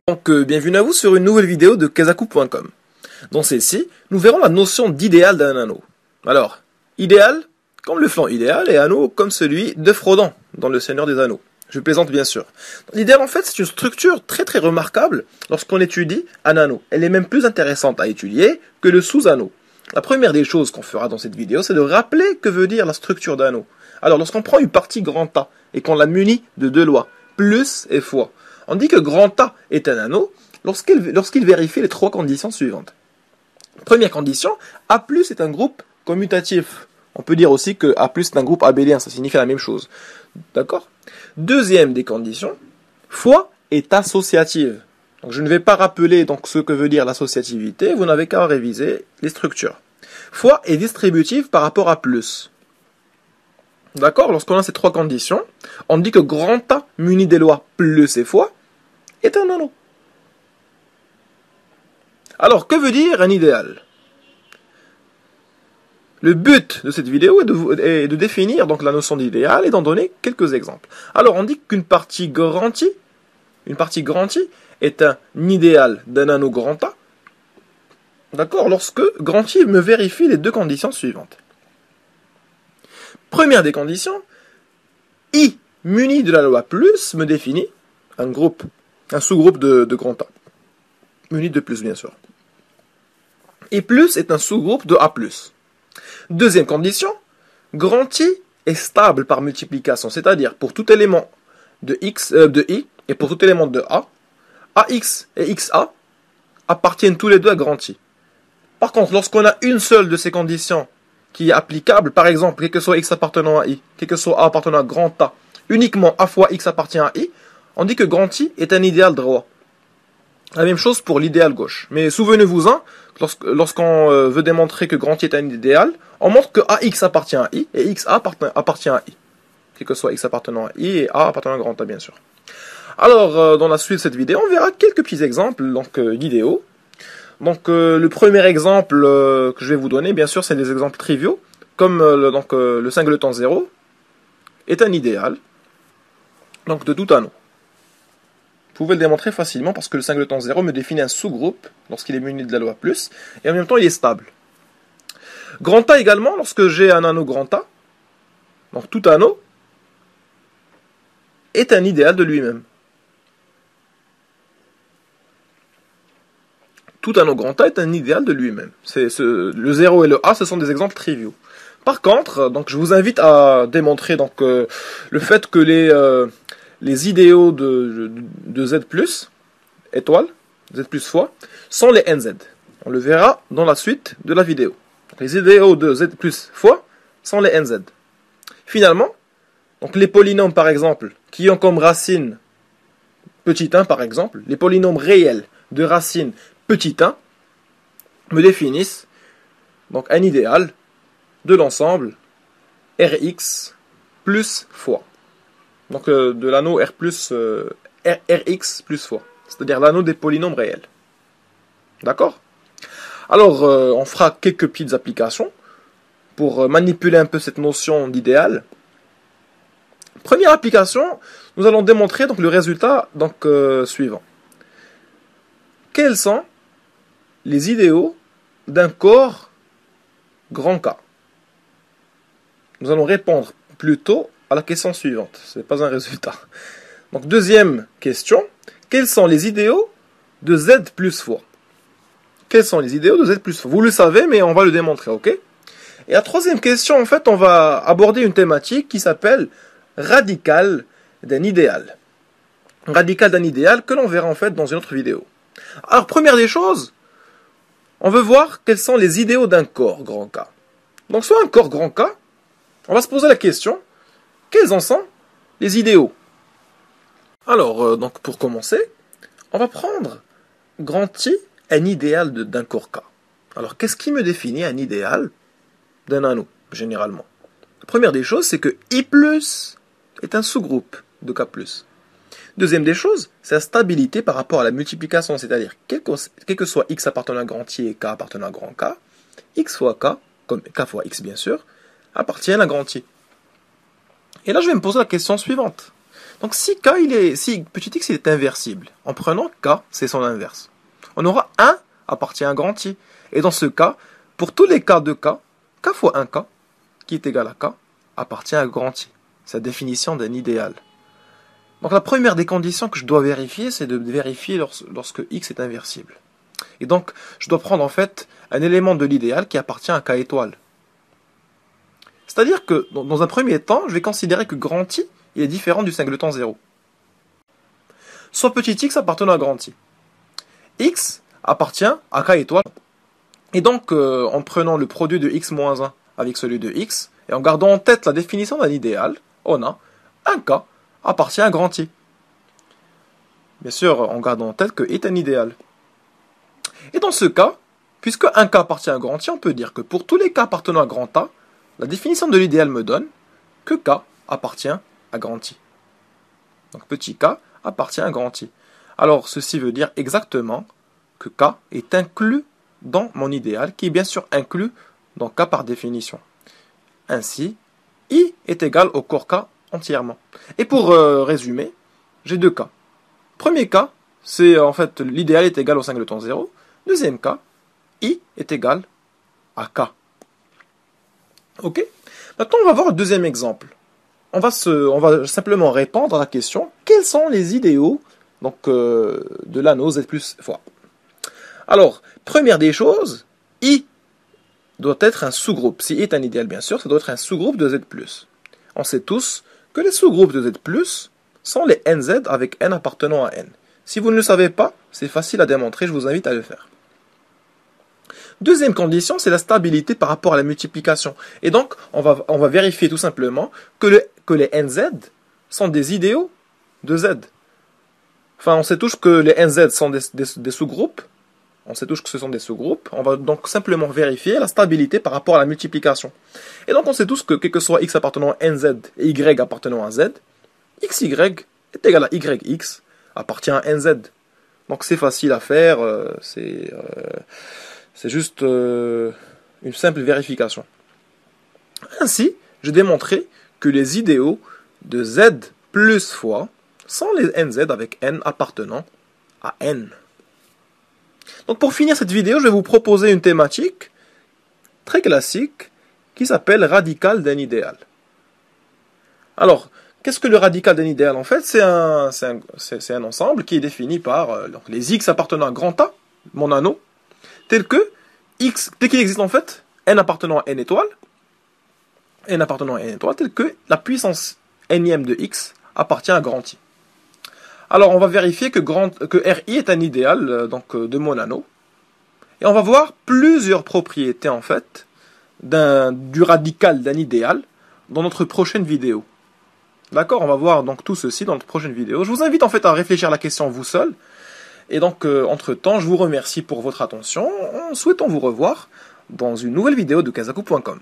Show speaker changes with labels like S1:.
S1: Bienvenue à vous sur une nouvelle vidéo de Kazaku.com. Dans celle-ci, nous verrons la notion d'idéal d'un anneau. Alors, idéal comme le flanc idéal et anneau comme celui de Frodon dans Le Seigneur des Anneaux. Je plaisante bien sûr. L'idéal en fait c'est une structure très remarquable lorsqu'on étudie un anneau. Elle est même plus intéressante à étudier que le sous-anneau. La première des choses qu'on fera dans cette vidéo c'est de rappeler que veut dire la structure d'anneau. Alors lorsqu'on prend une partie grand A et qu'on la munit de deux lois, plus et fois, on dit que grand A est un anneau lorsqu'il vérifie les trois conditions suivantes. Première condition, A+ est un groupe commutatif. On peut dire aussi que A+ est un groupe abélien, ça signifie la même chose. D'accord ? Deuxième des conditions, fois est associative. Donc je ne vais pas rappeler donc ce que veut dire l'associativité, vous n'avez qu'à réviser les structures. Fois est distributive par rapport à plus. D'accord ? Lorsqu'on a ces trois conditions, on dit que grand A muni des lois plus et fois est un anneau. Alors, que veut dire un idéal ? Le but de cette vidéo est de définir donc la notion d'idéal et d'en donner quelques exemples. Alors, on dit qu'une partie grand I est un idéal d'un anneau grand A. D'accord ? Lorsque grand I me vérifie les deux conditions suivantes. Première des conditions, I muni de la loi plus me définit un sous-groupe de grand A. Muni de plus, bien sûr. Et plus est un sous-groupe de A+. Deuxième condition, grand I est stable par multiplication, c'est-à-dire pour tout élément de I et pour tout élément de A, AX et XA appartiennent tous les deux à grand I. Par contre, lorsqu'on a une seule de ces conditions qui est applicable, par exemple, quel que soit X appartenant à I, quel que soit A appartenant à grand A, uniquement A fois X appartient à I, on dit que grand I est un idéal droit. La même chose pour l'idéal gauche. Mais souvenez-vous-en, lorsqu'on veut démontrer que grand I est un idéal, on montre que AX appartient à I et XA appartient à I. Quel que soit X appartenant à I et A appartenant à grand A, bien sûr. Alors, dans la suite de cette vidéo, on verra quelques petits exemples d'idéaux. Donc, le premier exemple que je vais vous donner, bien sûr, c'est des exemples triviaux, comme le singleton 0 est un idéal donc de tout anneau. Vous pouvez le démontrer facilement parce que le singleton 0 me définit un sous-groupe lorsqu'il est muni de la loi plus, et en même temps il est stable. Grand A également, lorsque j'ai un anneau grand A, donc tout anneau, est un idéal de lui-même. Tout anneau grand A est un idéal de lui-même. Le 0 et le A, ce sont des exemples triviaux. Par contre, donc, je vous invite à démontrer le fait que les idéaux de Z+, étoile, Z+ fois, sont les NZ. On le verra dans la suite de la vidéo. Donc, les idéaux de Z+ fois sont les NZ. Finalement, donc les polynômes par exemple, qui ont comme racine petit 1 par exemple, les polynômes réels de racine petit 1, me définissent donc un idéal de l'ensemble Rx plus fois. Donc de l'anneau Rx plus fois, c'est-à-dire l'anneau des polynômes réels. D'accord ? Alors, on fera quelques petites applications pour manipuler un peu cette notion d'idéal. Première application, nous allons démontrer donc le résultat suivant. Quels sont les idéaux d'un corps grand K ? Nous allons répondre plutôt à la question suivante. Ce n'est pas un résultat. Donc, deuxième question. Quels sont les idéaux de Z plus fois ? Quels sont les idéaux de Z plus fois ? Vous le savez, mais on va le démontrer, ok ? Et la troisième question, en fait, on va aborder une thématique qui s'appelle radical d'un idéal. Radical d'un idéal que l'on verra en fait dans une autre vidéo. Alors, première des choses, on veut voir quels sont les idéaux d'un corps grand K. Donc, soit un corps grand K, on va se poser la question, quels en sont les idéaux ? Alors, donc pour commencer, on va prendre grand I, un idéal d'un corps K. Alors, qu'est-ce qui me définit un idéal d'un anneau, généralement ? La première des choses, c'est que I+, est un sous-groupe de K+. Deuxième des choses, c'est la stabilité par rapport à la multiplication, c'est-à-dire, quel que soit X appartenant à grand I et K appartenant à grand K, X fois K, comme K fois X bien sûr, appartiennent à grand I. Et là, je vais me poser la question suivante. Donc si si petit x il est inversible, en prenant k, c'est son inverse, on aura 1 appartient à grand I. Et dans ce cas, pour tous les cas de k, k fois 1k, qui est égal à k, appartient à grand I. C'est la définition d'un idéal. Donc la première des conditions que je dois vérifier, c'est de vérifier lorsque x est inversible. Et donc, je dois prendre en fait un élément de l'idéal qui appartient à k étoile. C'est-à-dire que, dans un premier temps, je vais considérer que grand I il est différent du singleton 0. Soit petit x appartenant à grand I. X appartient à k étoile. Et donc, en prenant le produit de x moins 1 avec celui de x, et en gardant en tête la définition d'un idéal, on a un k appartient à grand I. Bien sûr, en gardant en tête que est un idéal. Et dans ce cas, puisque un k appartient à grand I, on peut dire que pour tous les k appartenant à grand A, la définition de l'idéal me donne que k appartient à grand I. Donc petit k appartient à grand I. Alors ceci veut dire exactement que k est inclus dans mon idéal, qui est bien sûr inclus dans k par définition. Ainsi, I est égal au corps k entièrement. Et pour résumer, j'ai deux cas. Premier cas, c'est en fait l'idéal est égal au singleton 0. Deuxième cas, I est égal à K. Ok? Maintenant, on va voir le deuxième exemple. On va simplement répondre à la question, quels sont les idéaux donc, de l'anneau Z plus fois? Alors, première des choses, I doit être un sous-groupe. Si I est un idéal, bien sûr, ça doit être un sous-groupe de Z+. On sait tous que les sous-groupes de Z+, sont les NZ avec N appartenant à N. Si vous ne le savez pas, c'est facile à démontrer, je vous invite à le faire. Deuxième condition, c'est la stabilité par rapport à la multiplication. Et donc, on va vérifier tout simplement que les NZ sont des idéaux de Z. Enfin, on sait tous que les NZ sont des sous-groupes. On sait tous que ce sont des sous-groupes. On va donc simplement vérifier la stabilité par rapport à la multiplication. Et donc, on sait tous que quel que soit X appartenant à NZ et Y appartenant à Z, XY est égal à YX appartient à NZ. Donc, c'est facile à faire. C'est juste une simple vérification. Ainsi, j'ai démontré que les idéaux de Z plus fois sont les NZ avec N appartenant à N. Donc pour finir cette vidéo, je vais vous proposer une thématique très classique qui s'appelle radical d'un idéal. Alors, qu'est-ce que le radical d'un idéal? En fait, c'est un ensemble qui est défini par donc les X appartenant à grand A, mon anneau, tel qu'il existe en fait n appartenant à n étoile, tel que la puissance nème de x appartient à grand I. Alors on va vérifier que RI est un idéal de mon anneau, et on va voir plusieurs propriétés en fait du radical d'un idéal dans notre prochaine vidéo. D'accord, on va voir donc tout ceci dans notre prochaine vidéo. Je vous invite en fait à réfléchir à la question vous seul. Et donc, entre-temps, je vous remercie pour votre attention en souhaitant vous revoir dans une nouvelle vidéo de Kazaku.com.